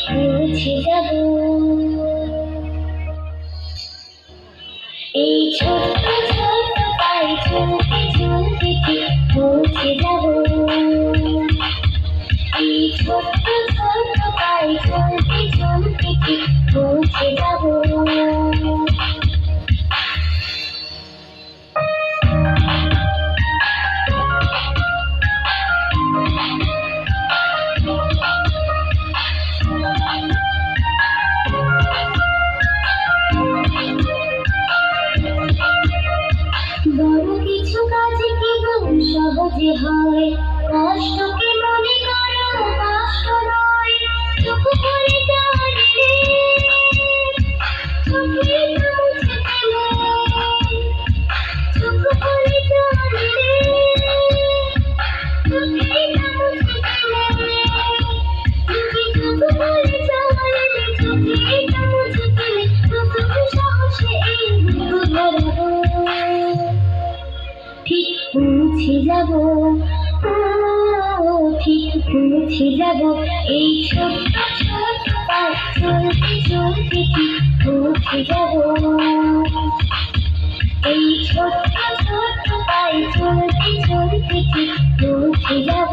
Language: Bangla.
পৌঁছে যাব এই ছোট্ট ছোট্ট পায়ে চলতে চলতে ঠিক পৌঁছে যাব এই ছোট্ট ছোট্ট পায়ে চলতে চলতে ঠিক পৌঁছে যাব বড় কিছু কাজে কেবল সহজে হয় কষ্টকে মনে করো কষ্ট নয় চোখ করে টানলে চোখে মুছে ফেলে চোখ করে টানলে চোখে মুছে ফেলে চোখ করে টানলে চোখে মুছে ফেলে নতুন সাহসে এই ধরাবো ঠিক পৌঁছে যাব ঠিক পৌঁছে যাব এই ছোট্ট ছোট্ট পায়ে চলতে চলতে ঠিক পৌঁছে যাব এই ছোট্ট ছোট্ট পায়ে চলতে চলতে ঠিক পৌঁছে যাব